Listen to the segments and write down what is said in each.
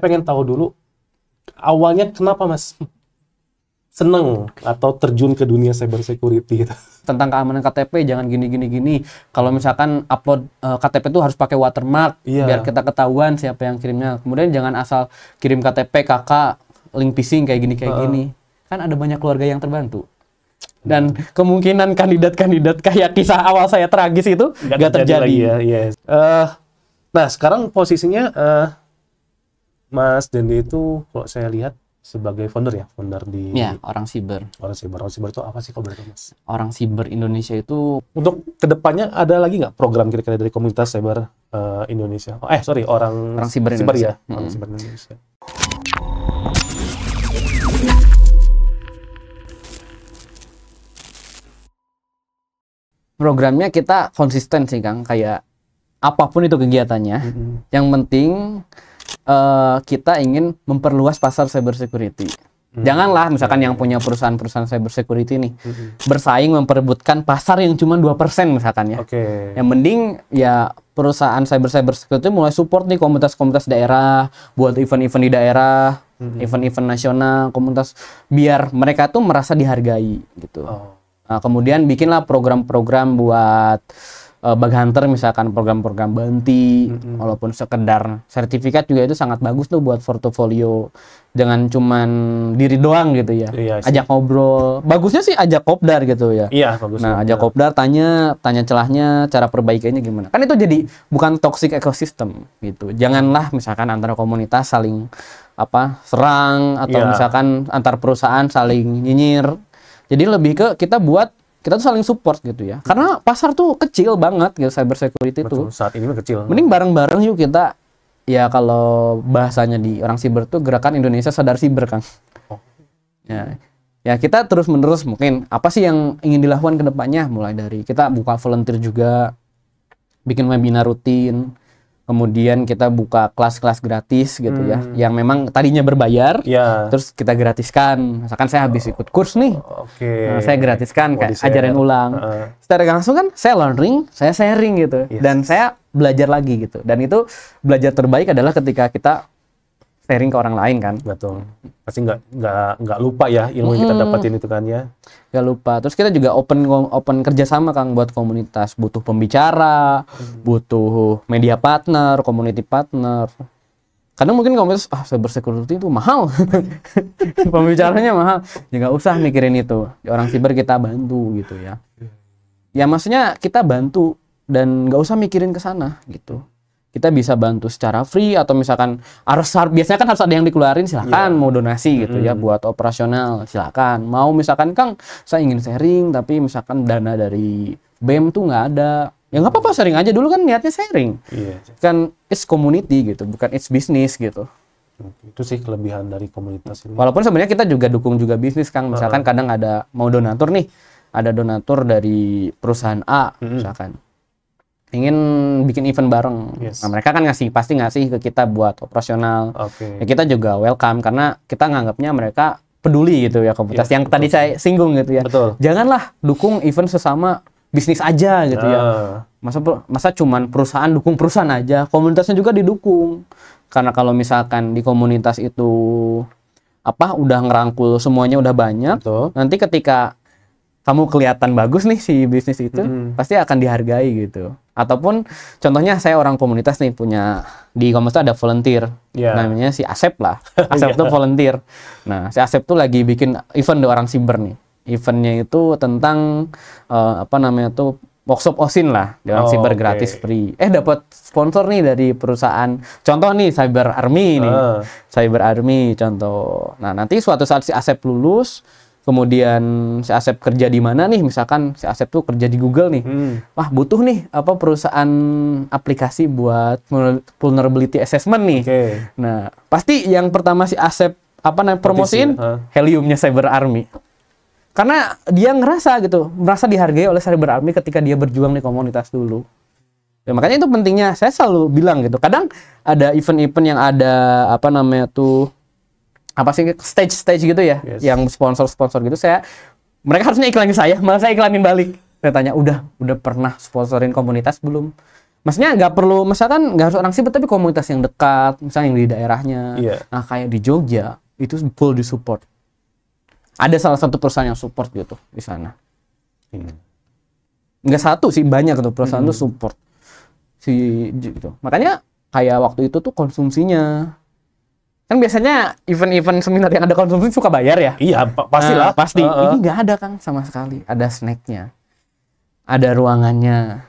Pengen tahu dulu awalnya kenapa Mas seneng atau terjun ke dunia cyber security gitu. Tentang keamanan KTP jangan gini. Kalau misalkan upload KTP itu harus pakai watermark biar kita ketahuan siapa yang kirimnya. Kemudian jangan asal kirim KTP kakak link phishing kayak gini. Kan ada banyak keluarga yang terbantu. Dan kemungkinan kandidat-kandidat kayak kisah awal saya tragis itu nggak terjadi. Lagi ya. Yes. Nah sekarang posisinya Mas Dendi itu kalau saya lihat sebagai founder di orang siber. Orang siber itu apa sih kalau boleh tahu Mas? Orang siber Indonesia itu untuk kedepannya ada lagi nggak program kira-kira dari komunitas cyber Indonesia? Orang siber Indonesia. Orang siber Indonesia. Programnya kita konsisten sih Kang, kayak apapun itu kegiatannya. Yang penting kita ingin memperluas pasar cyber security. Janganlah misalkan yang punya perusahaan-perusahaan cyber security nih bersaing memperebutkan pasar yang cuma 2% misalkan ya. Yang mending ya perusahaan cyber security mulai support nih komunitas-komunitas daerah, buat event-event di daerah, event-event nasional, komunitas, biar mereka tuh merasa dihargai gitu. Nah, kemudian bikinlah program-program buat bug hunter, misalkan program-program bounty, walaupun sekedar sertifikat juga itu sangat bagus tuh buat portofolio. Jangan cuman diri doang gitu ya. Ajak ngobrol. Bagusnya sih ajak kopdar gitu ya. Iya, bagus. Nah, ajak kopdar, tanya celahnya, cara perbaikannya gimana. Kan itu jadi bukan toxic ecosystem gitu. Janganlah misalkan antara komunitas saling serang atau misalkan antar perusahaan saling nyinyir. Jadi lebih ke kita tuh saling support gitu ya. Karena pasar tuh kecil banget gitu cyber security tuh. Saat ini mah kecil. Mending bareng-bareng yuk kita, ya kalau bahasanya di orang siber tuh gerakan Indonesia Sadar Siber Kang. Ya kita terus-menerus mungkin apa sih yang ingin dilakukan ke depannya, mulai dari kita buka volunteer juga, bikin webinar rutin. Kemudian kita buka kelas-kelas gratis gitu ya, yang memang tadinya berbayar, terus kita gratiskan. Misalkan saya habis ikut kurs nih, saya gratiskan kayak ajarin ulang. Secara langsung kan saya learning, saya sharing gitu, dan saya belajar lagi gitu. Dan itu belajar terbaik adalah ketika kita sharing ke orang lain kan. Betul. Pasti nggak lupa ya ilmu yang kita dapatin itu kan ya. Nggak lupa. Terus kita juga open kerjasama Kang buat komunitas. Butuh pembicara, butuh media partner, community partner. Kadang mungkin komunitas cyber security itu mahal. Pembicaranya mahal. Ya nggak usah mikirin itu. Di orang siber kita bantu gitu ya. Ya maksudnya kita bantu dan nggak usah mikirin ke sana gitu. Kita bisa bantu secara free atau misalkan biasanya kan harus ada yang dikeluarin, silakan mau donasi gitu ya buat operasional, silakan. Mau misalkan Kang saya ingin sharing tapi misalkan dana dari BEM tuh nggak ada, ya nggak apa-apa, sharing aja dulu kan, niatnya sharing. Kan it's community gitu, bukan it's business gitu. Itu sih kelebihan dari komunitas ini. Walaupun sebenarnya kita juga dukung juga bisnis Kang, misalkan kadang ada mau donatur nih, ada donatur dari perusahaan A misalkan ingin bikin event bareng. Nah, mereka kan pasti ngasih ke kita buat operasional. Ya kita juga welcome karena kita nganggapnya mereka peduli gitu ya komunitas yang tadi saya singgung gitu ya. Janganlah dukung event sesama bisnis aja gitu ya. Masa cuman perusahaan dukung perusahaan aja, komunitasnya juga didukung. Karena kalau misalkan di komunitas itu udah ngerangkul semuanya udah banyak, nanti ketika kamu kelihatan bagus nih si bisnis itu, pasti akan dihargai gitu. Ataupun contohnya saya orang komunitas nih punya di komunitas ada volunteer, namanya si Asep lah. Asep tuh volunteer. Nah si Asep tuh lagi bikin event di orang siber nih. Eventnya itu tentang workshop OSIN lah di orang siber gratis free. Dapat sponsor nih dari perusahaan. Contoh nih Cyber Army nih, Cyber Army contoh. Nah nanti suatu saat si Asep lulus. Kemudian si Asep kerja di mana nih? Misalkan si Asep tuh kerja di Google nih. Wah, butuh nih perusahaan aplikasi buat vulnerability assessment nih. Nah, pasti yang pertama si Asep promosiin Heliumnya Cyber Army. Karena dia merasa dihargai oleh Cyber Army ketika dia berjuang di komunitas dulu. Ya, makanya itu pentingnya. Saya selalu bilang gitu. Kadang ada event-event yang ada stage gitu ya, yang sponsor gitu, mereka harusnya iklanin saya, malah saya iklanin balik. Saya tanya, udah pernah sponsorin komunitas belum? Maksudnya nggak perlu, misalkan nggak harus orang siber tapi komunitas yang dekat, misalnya yang di daerahnya. Nah kayak di Jogja itu full di support. Ada salah satu perusahaan yang support gitu di sana. Nggak satu sih, banyak tuh perusahaan tuh support si gitu. Makanya kayak waktu itu tuh konsumsinya kan biasanya event-event seminar yang ada konsumsi suka bayar ya. Iya pastilah. Pasti. Ini nggak ada kan sama sekali. Ada snacknya, ada ruangannya.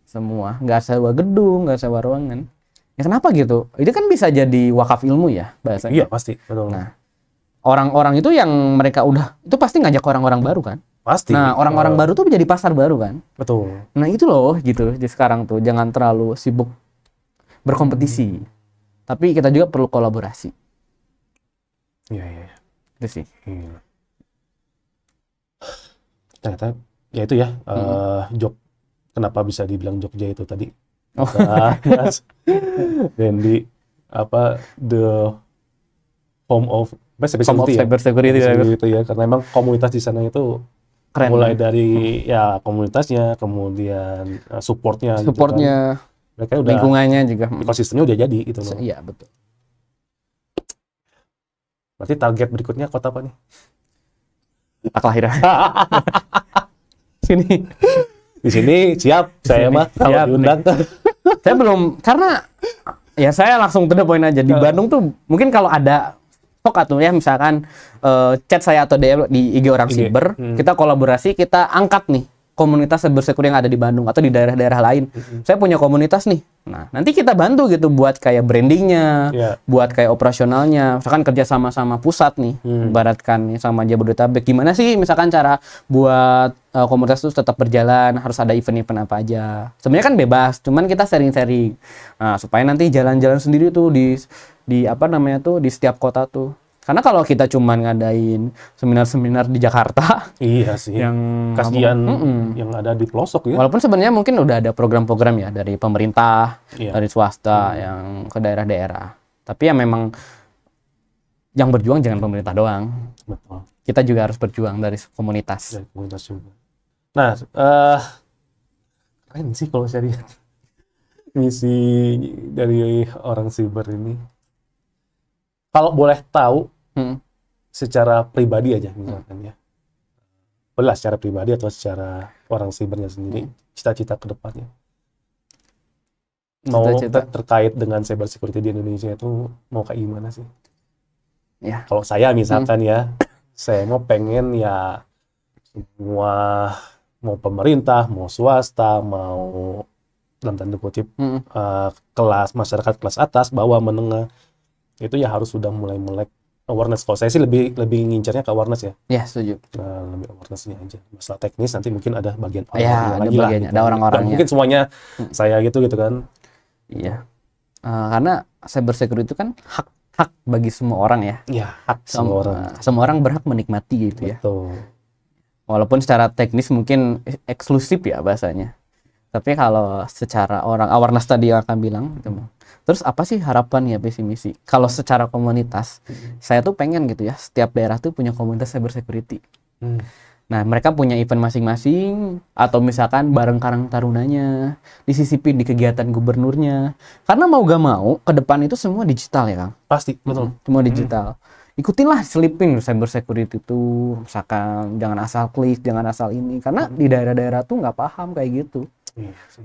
Semua, nggak sewa gedung, nggak sewa ruangan. Ya kenapa gitu? Itu kan bisa jadi wakaf ilmu ya bahasanya. Iya pasti, betul. Nah, orang-orang itu yang mereka udah, itu pasti ngajak orang-orang baru kan? Pasti. Nah, orang-orang baru tuh menjadi pasar baru kan? Betul. Nah itu loh gitu, di sekarang tuh jangan terlalu sibuk berkompetisi. Tapi kita juga perlu kolaborasi. Iya. Itu sih. Ternyata, ya itu ya, kenapa bisa dibilang Jogja itu tadi? Dan di the home of cyber security itu ya, karena memang komunitas di sana itu keren, mulai dari ya komunitasnya, kemudian supportnya, gitu kan. Mereka udah lingkungannya juga, ekosistemnya udah jadi itu loh. Iya betul. Berarti target berikutnya kota apa nih? Kelahiran. Sini. Di sini siap saya mah kalau diundang. Saya belum, karena ya saya langsung to the point aja. Di Bandung tuh mungkin kalau ada stok atau ya misalkan chat saya atau DM di IG orang siber, kita kolaborasi, kita angkat nih komunitas cyber security yang ada di Bandung atau di daerah-daerah lain. Saya punya komunitas nih. Nah, nanti kita bantu gitu buat kayak brandingnya, buat kayak operasionalnya. Misalkan kerja sama-sama pusat nih, ibaratkan nih sama Jabodetabek. Gimana sih misalkan cara buat komunitas itu tetap berjalan, harus ada event-event apa aja. Sebenarnya kan bebas, cuman kita sharing-sharing. Nah, supaya nanti jalan-jalan sendiri tuh di apa namanya tuh di setiap kota tuh. Karena kalau kita cuma ngadain seminar-seminar di Jakarta, iya sih, yang kasihan yang ada di pelosok ya. Walaupun sebenarnya mungkin udah ada program-program ya dari pemerintah, dari swasta yang ke daerah-daerah. Tapi ya memang yang berjuang jangan pemerintah doang. Betul. Kita juga harus berjuang dari komunitas. Dari komunitas juga. Nah, keren sih kalau saya lihat misi dari orang siber ini. Kalau boleh tahu, secara pribadi aja misalkan ya, boleh secara pribadi atau secara orang sibernya sendiri, cita-cita ke depannya mau terkait dengan cyber security di Indonesia itu mau kayak gimana sih? Ya. Kalau saya misalkan ya, saya mau pengen ya semua, mau pemerintah, mau swasta, mau dalam tanda kutip kelas masyarakat kelas atas, bawah, menengah, itu ya harus sudah mulai melek awareness. Kalau saya sih lebih ngincernya ke awareness ya. Ya, setuju. Nah, lebih awareness-nya aja. Masalah teknis nanti mungkin ada bagian orang-orangnya lagi lah. Gitu. Ada orang-orangnya. Mungkin semuanya saya gitu kan. Iya. Karena cyber security itu kan hak bagi semua orang ya. Iya, hak semua orang. Semua orang berhak menikmati gitu. Betul. Ya. Walaupun secara teknis mungkin eksklusif ya bahasanya. Tapi kalau secara orang awareness tadi yang akan bilang gitu. Terus apa sih harapan ya visi misi? Kalau secara komunitas, saya tuh pengen gitu ya, setiap daerah tuh punya komunitas cyber security. Nah, mereka punya event masing-masing, atau misalkan bareng Karang Tarunanya, disisipin di kegiatan gubernurnya. Karena mau gak mau, ke depan itu semua digital ya Kang? Pasti, betul. Semua digital. Ikutinlah seliping cyber security itu, misalkan jangan asal klik, jangan asal ini. Karena di daerah-daerah tuh nggak paham kayak gitu.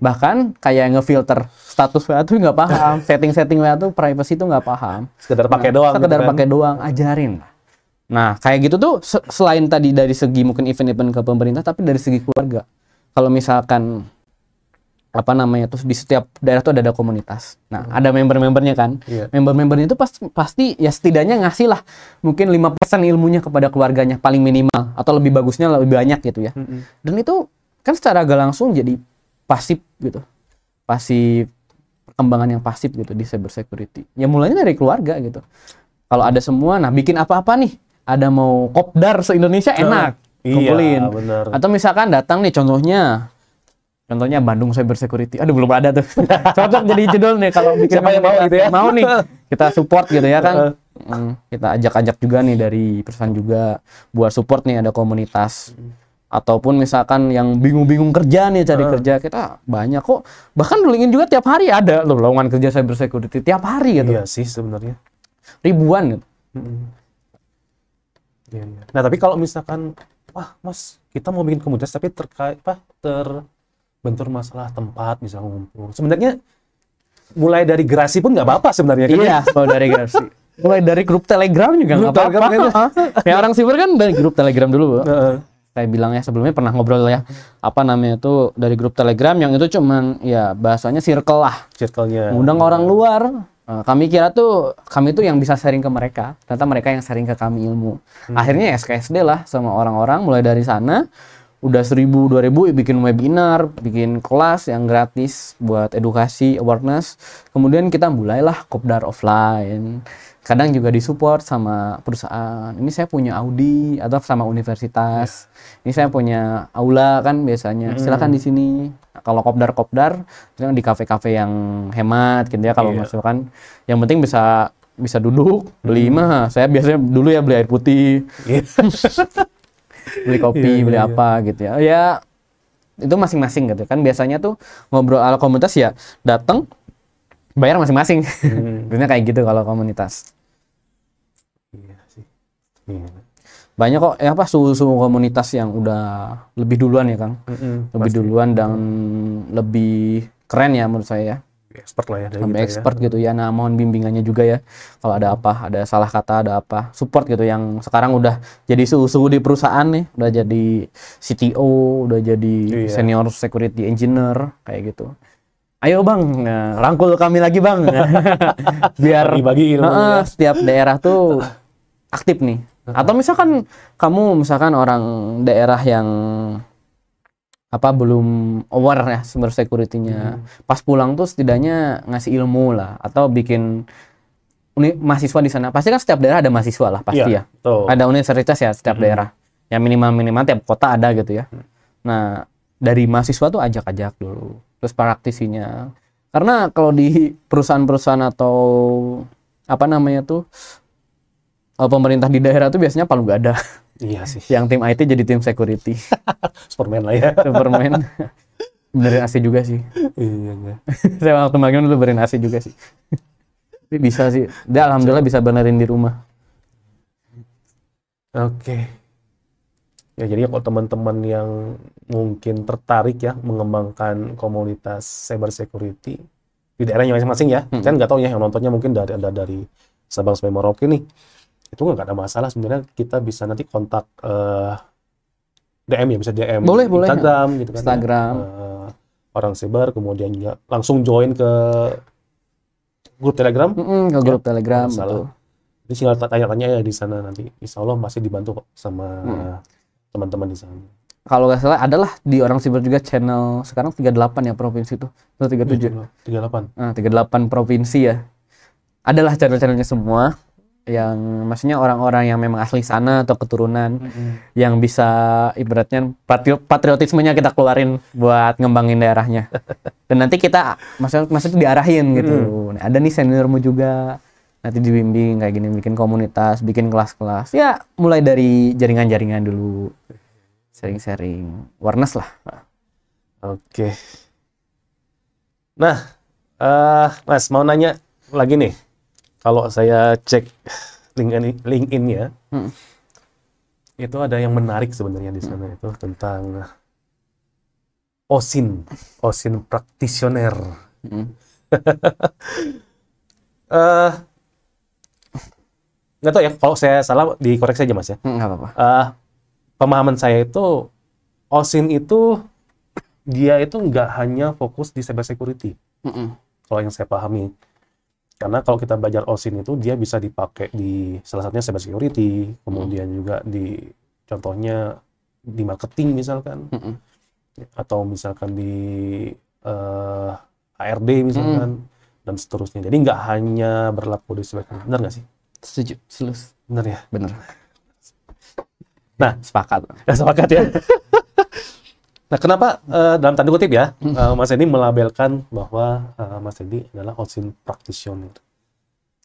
Bahkan kayak ngefilter status WA tuh nggak paham, setting WA tuh privacy tuh nggak paham. Sekedar pakai doang. Sekedar pakai doang, ajarin. Nah, kayak gitu tuh selain tadi dari segi mungkin event-event ke pemerintah, tapi dari segi keluarga. Kalau misalkan apa namanya tuh di setiap daerah tuh ada komunitas. Nah, ada member-membernya kan. Member-membernya itu pasti ya setidaknya ngasih lah mungkin 5% ilmunya kepada keluarganya paling minimal, atau lebih bagusnya lebih banyak gitu ya. Dan itu kan secara gak langsung jadi pasif gitu, pasif perkembangan yang pasif gitu di cyber security. Ya mulainya dari keluarga gitu. Kalau ada semua, nah bikin apa-apa nih, ada mau kopdar se-Indonesia enak, kumpulin. Bener. Atau misalkan datang nih contohnya Bandung Cyber Security. Aduh belum ada tuh. Cocok jadi judul nih kalau bikin siapa yang mau gitu ya. Mau nih kita support gitu ya kan. Kita ajak-ajak juga nih dari perusahaan juga buat support nih, ada komunitas. ataupun misalkan yang bingung-bingung kerja nih cari kerja, kita banyak kok, bahkan LinkedIn juga tiap hari ada loh lowongan kerja cyber security tiap hari gitu. Iya sih sebenarnya Ribuan gitu. Iya. Nah tapi kalau misalkan wah mas kita mau bikin komunitas tapi terbentur masalah tempat misalnya ngumpul, sebenarnya mulai dari Gerasi pun nggak apa-apa sebenarnya kan? Iya, mulai dari Gerasi. Mulai dari grup Telegram juga nggak apa-apa. Ya orang cyber kan dari grup Telegram dulu, Bu. Saya bilang ya sebelumnya pernah ngobrol ya, apa namanya tuh dari grup Telegram yang itu cuman ya bahasanya circle lah. Circle-nya. Undang orang luar. Kami kira tuh kami tuh yang bisa sharing ke mereka, ternyata mereka yang sharing ke kami ilmu. Akhirnya SKSD lah sama orang-orang, mulai dari sana udah 1.000, 2.000 bikin webinar, bikin kelas yang gratis buat edukasi, awareness. Kemudian kita mulailah kopdar offline. Kadang juga disupport sama perusahaan. Ini saya punya Audi atau sama universitas. Ini saya punya aula kan biasanya. Silakan di sini. Kalau kopdar di kafe-kafe yang hemat gitu ya kalau misalkan. Yang penting bisa duduk, beli mah. Saya biasanya dulu ya beli air putih. Beli kopi, beli apa gitu ya. Ya itu masing-masing gitu kan. Biasanya tuh ngobrol ala komunitas ya datang bayar masing-masing. Biasanya kayak gitu kalau komunitas. Iya sih. Iya. Banyak kok ya apa suhu komunitas yang udah lebih duluan ya Kang. Lebih pasti. Duluan dan lebih keren ya menurut saya ya. Expert lah ya dari sampai expert gitu ya. Nah, mohon bimbingannya juga ya. Kalau ada apa, ada salah kata, ada apa, support gitu yang sekarang udah jadi suhu-suhu di perusahaan nih, udah jadi CTO, udah jadi senior security engineer kayak gitu. Ayo Bang, rangkul kami lagi Bang. Biar bagi ilmu setiap daerah tuh aktif nih. Atau misalkan kamu orang daerah yang belum aware ya cyber security-nya. Pas pulang tuh setidaknya ngasih ilmu lah atau bikin mahasiswa di sana. Pasti kan setiap daerah ada mahasiswa lah pasti ya. Ada universitas ya setiap daerah. Ya minimal tiap kota ada gitu ya. Nah, dari mahasiswa tuh ajak-ajak dulu. Terus praktisinya. Karena kalau di perusahaan-perusahaan atau pemerintah di daerah tuh biasanya paling nggak ada. Iya sih. Yang tim IT jadi tim security. Superman lah ya. Superman. Benerin AC juga sih. Iya. Saya waktu magang dulu benerin AC juga sih. Tapi bisa sih. Dia alhamdulillah bisa benerin di rumah. Oke. Ya jadi kalau teman-teman yang mungkin tertarik ya mengembangkan komunitas cyber security di daerahnya masing-masing ya. Kan nggak tahu ya yang nontonnya mungkin dari Sabang sampai Merauke nih. Itu nggak ada masalah sebenarnya, kita bisa nanti kontak DM ya, bisa DM boleh, Instagram boleh. gitu kan. Instagram. Orang cyber kemudian juga langsung join ke grup Telegram. Ke grup Telegram betul. Jadi tinggal tanya-tanya ya di sana nanti. Insya Allah masih dibantu kok sama teman-teman di sana. Kalau nggak salah adalah di orang cyber juga channel sekarang 38 ya provinsi tuh. Atau 37. 38. 38 provinsi ya. Adalah channel-channelnya semua yang maksudnya orang-orang yang memang asli sana atau keturunan yang bisa ibaratnya patriotismenya kita keluarin buat ngembangin daerahnya. Dan nanti kita maksudnya diarahin gitu. Ada nih seniormu juga. Nanti dibimbing kayak gini, bikin komunitas, bikin kelas-kelas. Ya mulai dari jaringan-jaringan dulu. Sharing-sharing, awareness lah. Oke. Nah, Mas mau nanya lagi nih. Kalau saya cek LinkedIn-nya, itu ada yang menarik sebenarnya di sana itu tentang OSIN practitioner. Nggak tahu ya, kalau saya salah dikoreksi aja Mas ya. Nggak apa-apa. Pemahaman saya itu OSIN itu dia itu nggak hanya fokus di cyber security. Kalau yang saya pahami. Karena kalau kita belajar OSIN itu dia bisa dipakai di salah satunya cyber security, kemudian juga di contohnya di marketing misalkan, atau misalkan di HRD misalkan dan seterusnya. Jadi nggak hanya berlaku di cyber security, benar nggak sih? Setuju, benar ya. Benar. Nah, sepakat ya. Nah, kenapa dalam tanda kutip ya, Mas Edi melabelkan bahwa Mas Edi adalah OSIN practitioner?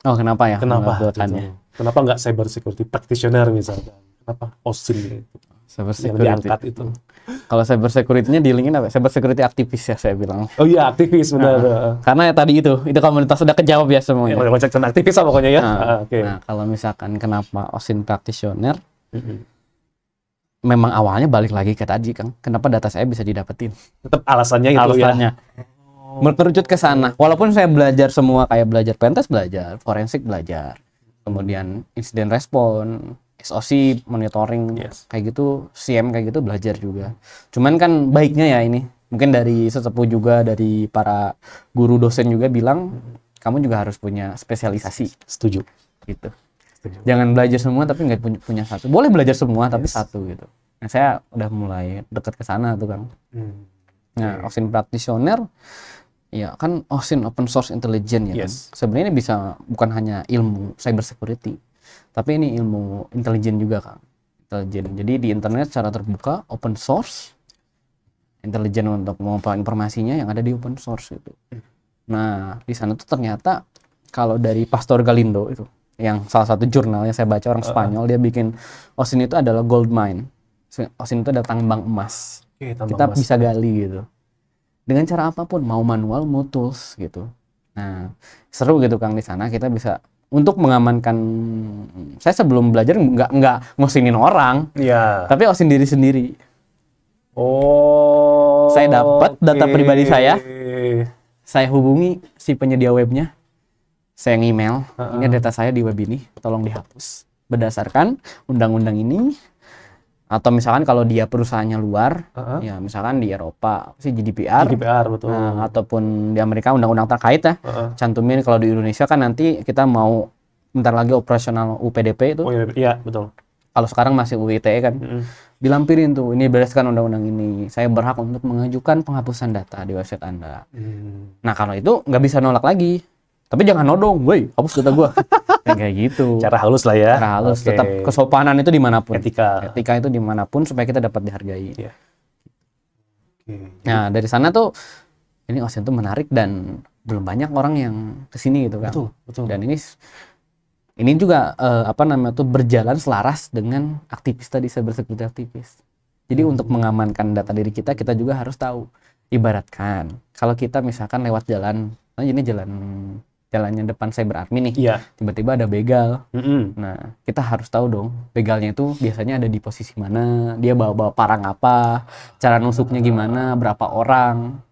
Oh, kenapa ya? Kenapa nggak cyber security practitioner misalkan? Kenapa OSIN gitu? Cyber yang security. diangkat itu. Kalau cyber security-nya di LinkedIn apa? Cyber security aktivis ya saya bilang. Oh iya, aktivis benar. Karena ya tadi itu komunitas udah kejawab ya semuanya. Ya, konsep aktivis lah pokoknya ya. Oke. Nah, kalau misalkan kenapa OSINT practitioner, memang awalnya balik lagi ke tadi, Kang. Kenapa data saya bisa didapetin? Tetap alasannya itu ya. Merucut ke sana. Walaupun saya belajar semua, kayak belajar pentest belajar, forensik belajar, kemudian insiden respon, SOC monitoring, kayak gitu, CM kayak gitu belajar juga. Cuman kan baiknya ya ini, mungkin dari sesepuh juga, dari para guru dosen juga bilang, kamu juga harus punya spesialisasi. Setuju. Gitu. Setuju. Jangan belajar semua tapi nggak punya satu. Boleh belajar semua tapi satu gitu. Nah, saya udah mulai dekat ke sana tuh, Kang. Nah, OSINT practitioner ya kan OSINT open source intelligence ya kan. Sebenarnya ini bisa bukan hanya ilmu cyber security, tapi ini ilmu intelijen juga, Kang. Intelijen. Jadi di internet secara terbuka open source, intelijen untuk mengumpulkan informasinya yang ada di open source itu. Nah, di sana tuh ternyata kalau dari Pastor Galindo itu, yang salah satu jurnal yang saya baca orang Spanyol, dia bikin OSINT itu adalah gold mine. OSINT itu adalah tambang emas. Kita bisa gali gitu. Dengan cara apapun, mau manual, mau tools gitu. Nah, seru gitu, Kang, di sana kita bisa untuk mengamankan. Saya sebelum belajar nggak ngosinin orang, tapi OSINT diri sendiri. Oh. Saya dapat data pribadi saya hubungi si penyedia webnya, saya email, ini data saya di web ini, tolong dihapus berdasarkan undang-undang ini. Atau misalkan kalau dia perusahaannya luar, ya misalkan di Eropa, GDPR betul. Nah, ataupun di Amerika undang-undang terkait ya, cantumin. Kalau di Indonesia kan nanti kita mau bentar lagi operasional UPDP itu. Oh iya, betul. Kalau sekarang masih UITE kan, dilampirin tuh, ini berdasarkan undang-undang ini, saya berhak untuk mengajukan penghapusan data di website Anda. Nah, kalau itu nggak bisa nolak lagi. Tapi jangan nodong, woi, hapus data gua. Kayak gitu. Cara halus lah ya. Cara halus, tetap kesopanan itu dimanapun. Etika itu dimanapun supaya kita dapat dihargai. Nah, dari sana tuh, ini OSINT tuh menarik dan belum banyak orang yang kesini gitu kan. Betul. Dan ini juga berjalan selaras dengan aktivis tadi, cyber security aktivis. Jadi untuk mengamankan data diri kita juga harus tahu. Ibaratkan, kalau kita misalkan lewat jalan, ini jalannya depan cyber admin nih, tiba-tiba ada begal. Nah, kita harus tahu dong, begalnya itu biasanya ada di posisi mana, dia bawa parang apa, cara nusuknya gimana, berapa orang.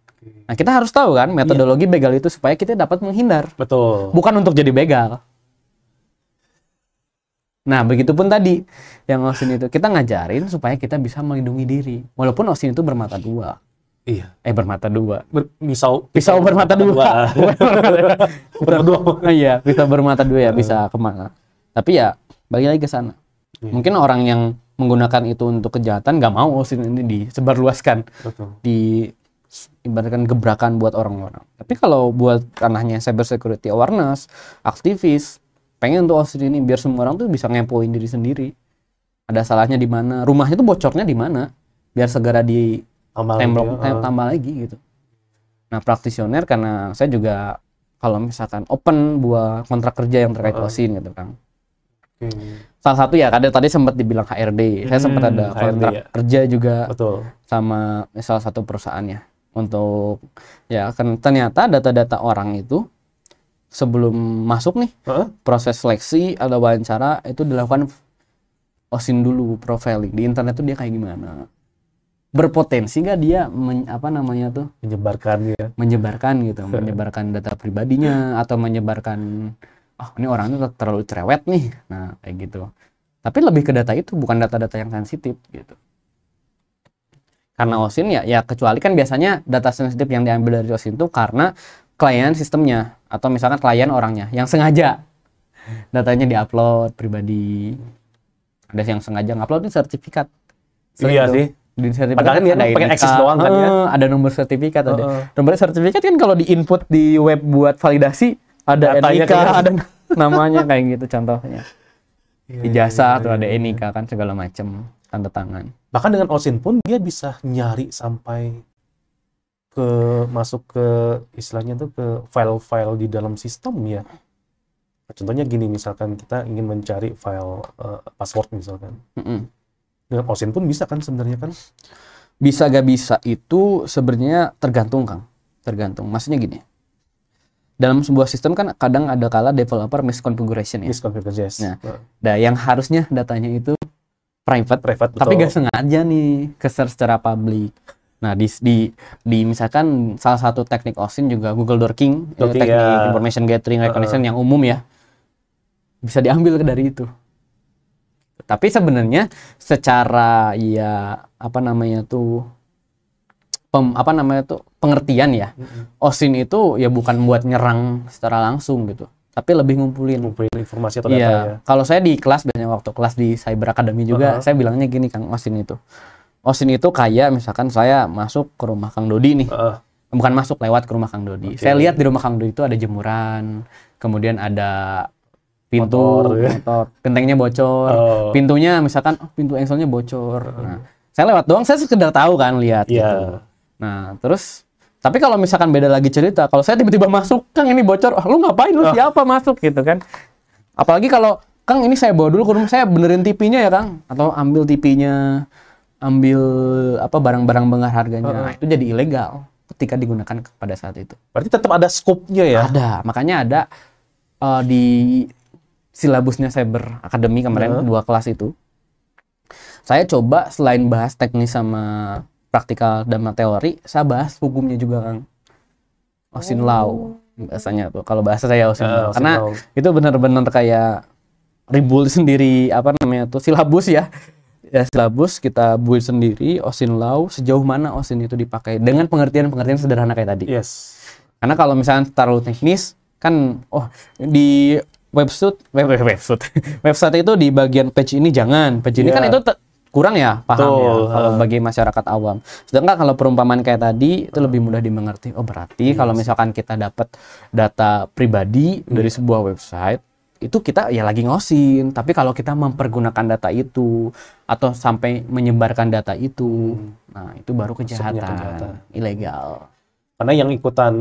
Nah, kita harus tahu kan metodologi begal itu supaya kita dapat menghindar. Betul. Bukan untuk jadi begal. Nah, begitupun tadi yang OSINT itu kita ngajarin supaya kita bisa melindungi diri. Walaupun OSINT itu bermata dua. Bermata dua. Pisau bermata dua. Iya, bisa bermata dua ya, bisa kemana. Tapi ya, balik lagi ke sana. Mungkin orang yang menggunakan itu untuk kejahatan nggak mau OSINT ini disebarluaskan. Ibaratkan gebrakan buat orang-orang. Tapi kalau buat ranahnya cyber security awareness, aktivis, pengen untuk OSINT ini biar semua orang tuh bisa ngepoin diri sendiri. Ada salahnya di mana, rumahnya tuh bocornya di mana, biar segera tambah lagi gitu. Nah, practitioner karena saya juga kalau misalkan open buat kontrak kerja yang terkait OSINT gitu, Kang. Salah satu ya, ada tadi sempat dibilang HRD. Saya sempat ada kontrak kerja juga sama salah satu perusahaannya untuk ya kan ternyata data-data orang itu sebelum masuk nih proses seleksi atau wawancara itu dilakukan OSINT dulu, profiling di internet tuh dia kayak gimana. Berpotensi nggak dia menyebarkan gitu, menyebarkan data pribadinya atau menyebarkan ini orangnya terlalu cerewet nih, nah kayak gitu. Tapi lebih ke data itu, bukan data-data yang sensitif gitu. Karena OSINT ya kecuali kan biasanya data sensitif yang diambil dari OSINT itu karena klien sistemnya atau misalkan klien orangnya yang sengaja datanya diupload pribadi. Ada yang sengaja ngupload sertifikat. Iya sih. Di sertifikat padahal kan pakai eksis doang kan ya. Ada nomor sertifikat, ada nomor sertifikat kan kalau di input di web buat validasi ada NIK, ada namanya kayak gitu contohnya. Ijazah tuh ada NIK kan segala macam, tanda tangan. Bahkan dengan OSINT pun dia bisa nyari sampai masuk ke istilahnya tuh ke file-file di dalam sistem ya. Contohnya gini, misalkan kita ingin mencari file password misalkan. Dengan OSINT pun bisa kan sebenarnya kan? Bisa gak bisa itu sebenarnya tergantung Kang. Tergantung. Maksudnya gini. Dalam sebuah sistem kan kadang ada kala developer misconfiguration ya. Misconfiguration. Nah, yang harusnya datanya itu private betul. Tapi gak sengaja nih ke-share secara public. Nah, di misalkan salah satu teknik OSINT juga Google Dorking, teknik information gathering recognition yang umum ya. Bisa diambil dari itu. Tapi sebenarnya secara pengertian ya. OSINT itu ya bukan buat nyerang secara langsung gitu. Tapi lebih ngumpulin informasi atau data ya. Kalau saya di kelas biasanya waktu kelas di Cyber Academy juga saya bilangnya gini Kang, OSINT itu kayak misalkan saya masuk ke rumah Kang Dodi nih. Bukan masuk, lewat ke rumah Kang Dodi. Saya lihat di rumah Kang Dodi itu ada jemuran, kemudian ada pintu motor, gentengnya bocor, pintunya misalkan pintu engselnya bocor. Nah, saya lewat doang, saya sekedar tahu kan lihat gitu. Nah, terus tapi kalau misalkan beda lagi cerita, kalau saya tiba-tiba masuk, Kang ini bocor, lu ngapain, lu siapa masuk gitu kan? Apalagi kalau Kang ini saya bawa dulu ke rumah, saya benerin TV-nya ya Kang, atau ambil TV-nya, ambil barang-barang bengar harganya, nah, itu jadi ilegal ketika digunakan pada saat itu. Berarti tetap ada scope-nya ya? Ada, makanya ada di silabusnya Cyber Academy kemarin 2 kelas itu. Saya coba selain bahas teknis sama praktikal dan teori, saya bahas hukumnya juga Kang. OSINT law bahasanya tuh. Kalau bahasa saya OSINT law. Karena itu benar-benar kayak rebuild sendiri silabus ya. Ya silabus kita build sendiri OSINT law, sejauh mana OSINT itu dipakai dengan pengertian-pengertian sederhana kayak tadi. Yes. Karena kalau misalnya terlalu teknis kan di website itu di bagian page ini jangan. Page ini kan itu kurang ya paham ya kalau bagi masyarakat awam. Sedangkan kalau perumpamaan kayak tadi itu lebih mudah dimengerti. Oh berarti kalau misalkan kita dapat data pribadi dari sebuah website itu kita ya lagi ngosin. Tapi kalau kita mempergunakan data itu atau sampai menyebarkan data itu, nah itu baru kejahatan ilegal. Karena yang ikutan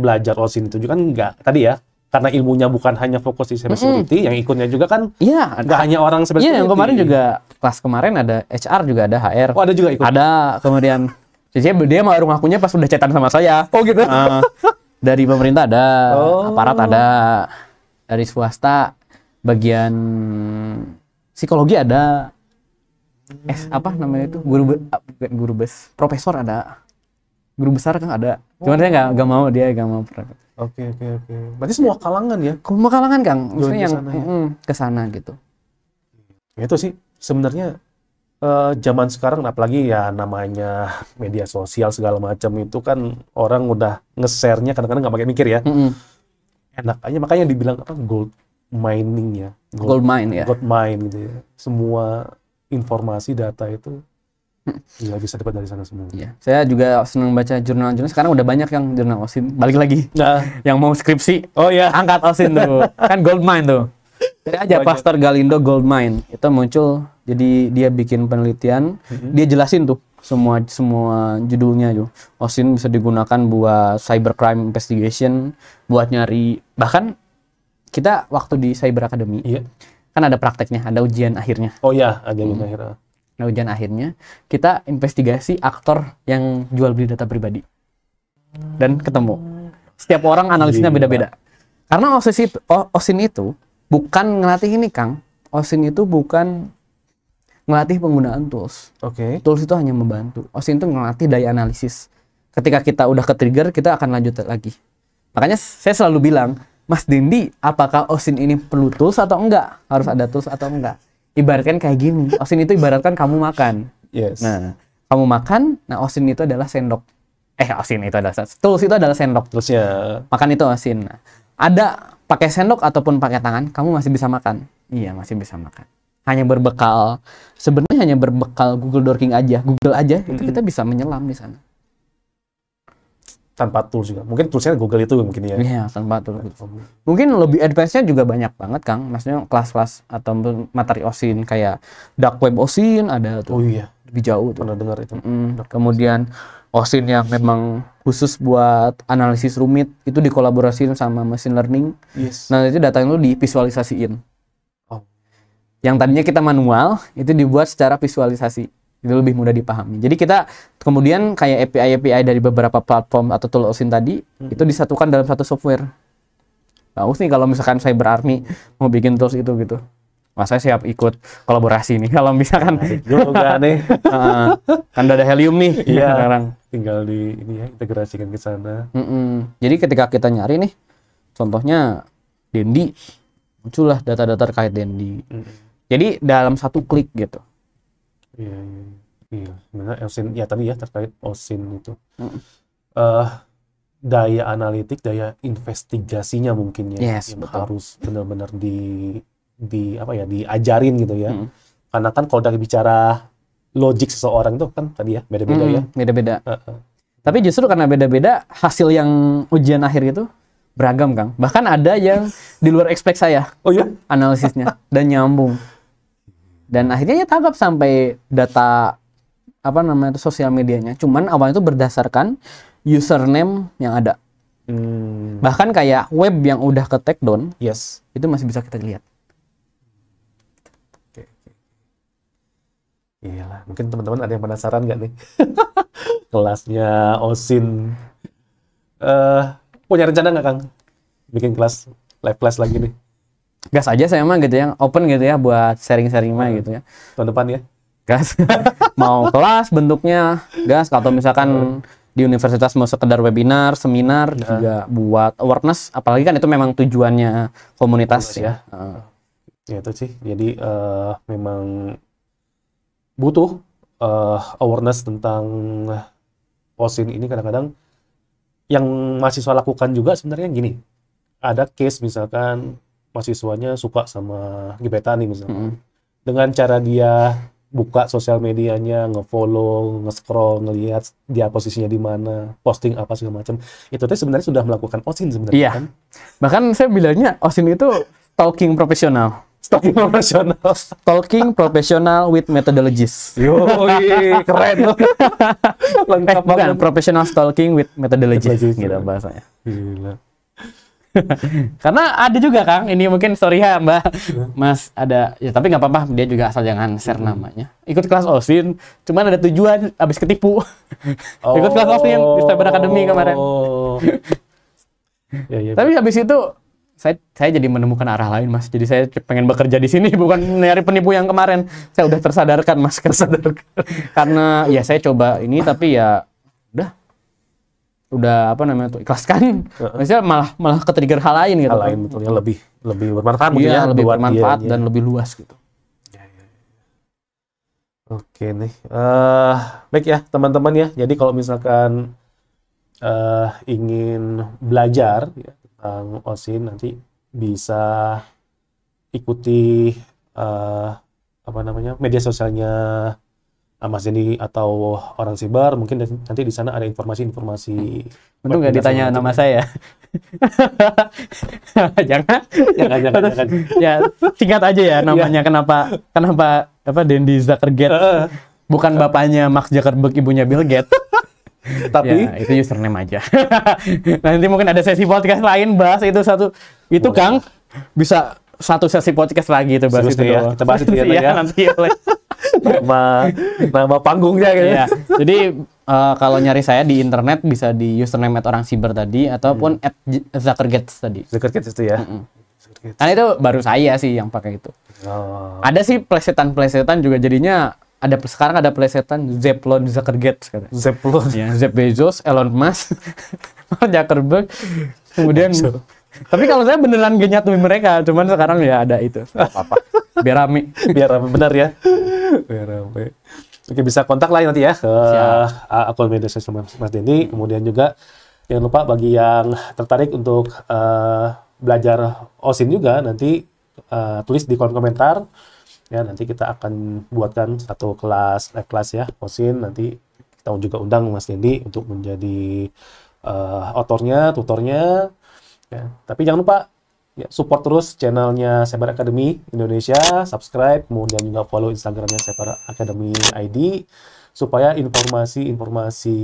belajar OSINT itu juga kan nggak tadi ya. Karena ilmunya bukan hanya fokus di cyber security, yang ikutnya juga kan nggak hanya orang cyber security. Iya, yang kemarin juga, kelas kemarin ada HR juga ada HR. Oh, ada juga ikut? Ada, kemudian dia baru ngakunya pas udah chatan sama saya. Oh gitu? Dari pemerintah ada, aparat ada, dari swasta, bagian psikologi ada, profesor ada, guru besar kan ada. Cuman dia nggak mau Oke. Berarti semua kalangan ya? Semua kalangan Kang, maksudnya yang kesana gitu. Itu sih sebenarnya zaman sekarang, apalagi ya namanya media sosial segala macam itu kan orang udah nge-share-nya kadang-kadang nggak pakai mikir ya. Enak aja, makanya dibilang gold mining ya. Gold mine ya. Gold mine gitu ya. Semua informasi data itu nggak bisa dapat dari sana semua. Iya. Saya juga senang baca jurnal-jurnal. Sekarang udah banyak yang jurnal OSINT. Balik lagi. Yang mau skripsi. Oh ya. Angkat OSINT tuh. Kan gold mine tuh. Jadi aja Pastor Galindo gold mine. Itu muncul. Jadi dia bikin penelitian. Dia jelasin tuh semua judulnya tuh. OSINT bisa digunakan buat cybercrime investigation, buat nyari. Bahkan kita waktu di Cyber Academy kan ada prakteknya, ada ujian akhirnya. Oh ya, ada ujian akhirnya. Nah, ujian akhirnya kita investigasi aktor yang jual beli data pribadi dan ketemu. Setiap orang analisisnya beda-beda. Karena OSINT itu bukan ngelatih ini Kang. OSINT itu bukan ngelatih penggunaan tools. Tools itu hanya membantu. OSINT itu ngelatih daya analisis. Ketika kita udah ke-trigger, kita akan lanjut lagi. Makanya saya selalu bilang, Mas Dindi, apakah OSINT ini perlu tools atau enggak? Harus ada tools atau enggak? Ibaratkan kayak gini, OSINT itu ibaratkan kamu makan. Nah, kamu makan, nah OSINT itu adalah sendok. OSINT itu adalah tools itu adalah sendok. Terusnya makan itu OSINT. Nah, ada pakai sendok ataupun pakai tangan, kamu masih bisa makan. Iya, masih bisa makan. Sebenarnya hanya berbekal Google Dorking aja, Google aja, itu kita bisa menyelam di sana. Tanpa tools juga. Mungkin toolsnya Google itu mungkin ya. Iya, tanpa tools. Mungkin lebih advance-nya juga banyak banget, Kang. Maksudnya kelas-kelas atau materi OSINT kayak dark web OSINT ada tuh. Oh iya, lebih jauh tuh. Pernah dengar itu. Kemudian OSINT yang memang khusus buat analisis rumit itu dikolaborasiin sama machine learning. Nah, itu data itu divisualisasiin. Yang tadinya kita manual, itu dibuat secara visualisasi. Itu lebih mudah dipahami. Jadi kita kemudian kayak API dari beberapa platform atau tool OSINT tadi, itu disatukan dalam satu software. Bagus nih kalau misalkan Cyber Army mau bikin tools itu gitu. Wah, saya siap ikut kolaborasi nih. Kalau misalkan juga nih. Kan udah ada Helium nih sekarang. Tinggal di ini ya, integrasikan ke sana. Jadi ketika kita nyari nih, contohnya Dendi, muncullah data-data terkait Dendi. Jadi dalam satu klik gitu. Iya. Sebenarnya OSINT ya tadi ya terkait OSINT itu. Daya analitik, daya investigasinya mungkin ya, yang harus benar-benar diajarin gitu ya. Karena kan kalau dari bicara logik seseorang itu kan tadi ya beda-beda ya. Beda-beda. Tapi justru karena beda-beda, hasil yang ujian akhir itu beragam, Kang. Bahkan ada yang di luar expect saya. Oh ya? Analisisnya dan nyambung. Dan akhirnya ya tangkap sampai data sosial medianya. Cuman awalnya itu berdasarkan username yang ada. Bahkan kayak web yang udah ke take down, itu masih bisa kita lihat. Iyalah, mungkin teman-teman ada yang penasaran nggak nih? Kelasnya OSINT. Punya rencana nggak, Kang? Bikin kelas, live class lagi nih? Gas aja saya mah gitu ya, open gitu ya buat sharing-sharing mah gitu ya. Tahun depan ya? Gas. Mau kelas bentuknya, gas. Atau misalkan di universitas mau sekedar webinar, seminar, juga buat awareness. Apalagi kan itu memang tujuannya komunitas ya. Ya itu sih, jadi memang butuh awareness tentang OSINT ini. Kadang-kadang yang mahasiswa lakukan juga sebenarnya gini, ada case misalkan mahasiswanya suka sama gebetan nih misalkan, dengan cara dia buka sosial medianya, nge-follow, nge-scroll, ngelihat dia posisinya di mana, posting apa segala macam, itu tuh sebenarnya sudah melakukan OSINT sebenarnya. Iya. Kan? Bahkan saya bilangnya OSINT itu stalking profesional. Stalking profesional with methodologies. Yoi, keren loh. Lengkap banget. Professional stalking with methodologies gitu bahasanya. Gila. Karena ada juga, Kang, ini mungkin sorry ya Mbak, Mas, ada ya, tapi nggak apa-apa, dia juga asal jangan share namanya. Ikut kelas OSINT, cuman ada tujuan abis ketipu. Ikut kelas OSINT di Cyber Academy kemarin. Ya. Tapi habis itu saya jadi menemukan arah lain, Mas. Jadi saya pengen bekerja di sini, bukan nyari penipu yang kemarin. Saya udah tersadarkan, Mas. Karena ya saya coba ini, tapi ya udah ikhlaskan. Maksudnya malah ke-trigger hal lain gitu. Hal lain betulnya lebih bermanfaat mungkin ya. Lebih bermanfaat dan lebih luas gitu. Ya. Oke nih. Baik ya teman-teman ya. Jadi kalau misalkan ingin belajar ya, tentang OSINT, nanti bisa ikuti media sosialnya Mas Dendi atau orang siber. Mungkin nanti di sana ada informasi-informasi. Untung nggak ditanya nama saya. jangan. Ya singkat aja ya namanya. Kenapa Dendi Zuckerberg? Bukan bapaknya Mark Zuckerberg, ibunya Bill Gates. Tapi ya, itu username aja. Nanti mungkin ada sesi podcast lain bahas itu satu. Itu boleh. Kang bisa satu sesi podcast lagi itu bahas itu ya. Kita bahas itu ya. Nanti oleh nama panggungnya gitu. Ya. Jadi kalau nyari saya di internet bisa di username @orangsiber tadi ataupun @Zuckerberg tadi. Zuckerberg itu ya. Karena itu baru saya sih yang pakai itu. Ada sih plesetan juga jadinya. Sekarang ada plesetan Zeplon Zuckerberg. Zeplon. Ya, Jeff Bezos, Elon Musk, Zuckerberg. Kemudian tapi kalau saya beneran gak nyatuin mereka, cuman sekarang ya ada itu. Apa-apa. Biar rame. Benar ya. Biar rame. Oke, bisa kontak lah nanti ya ke akun media sosial Mas Dendi. Kemudian juga jangan lupa bagi yang tertarik untuk belajar OSINT juga, nanti tulis di kolom komentar. Ya, nanti kita akan buatkan satu live kelas ya OSINT. Nanti kita juga undang Mas Dendi untuk menjadi tutornya. Ya, tapi jangan lupa ya, support terus channelnya Cyber Academy Indonesia, subscribe, kemudian juga follow Instagramnya Cyber Academy ID supaya informasi-informasi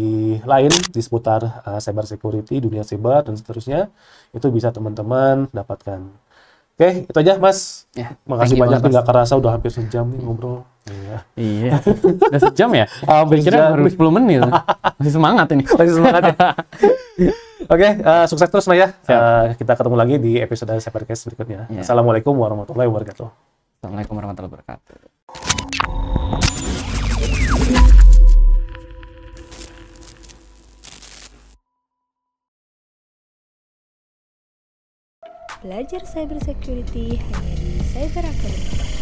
lain di seputar cyber security, dunia cyber dan seterusnya itu bisa teman-teman dapatkan. Oke, itu aja Mas. Ya, Makasih banyak nih, nggak kerasa udah hampir sejam nih ngobrol. Iya. Udah sejam ya? Hampir Kira sejam. baru 10 menit. Masih semangat ini. Masih semangat ya. Oke, sukses terus Nah ya. Kita ketemu lagi di episode Cybercast berikutnya. Ya. Assalamualaikum warahmatullahi wabarakatuh. Assalamualaikum warahmatullahi wabarakatuh. Belajar cybersecurity hanya di Cyber Academy.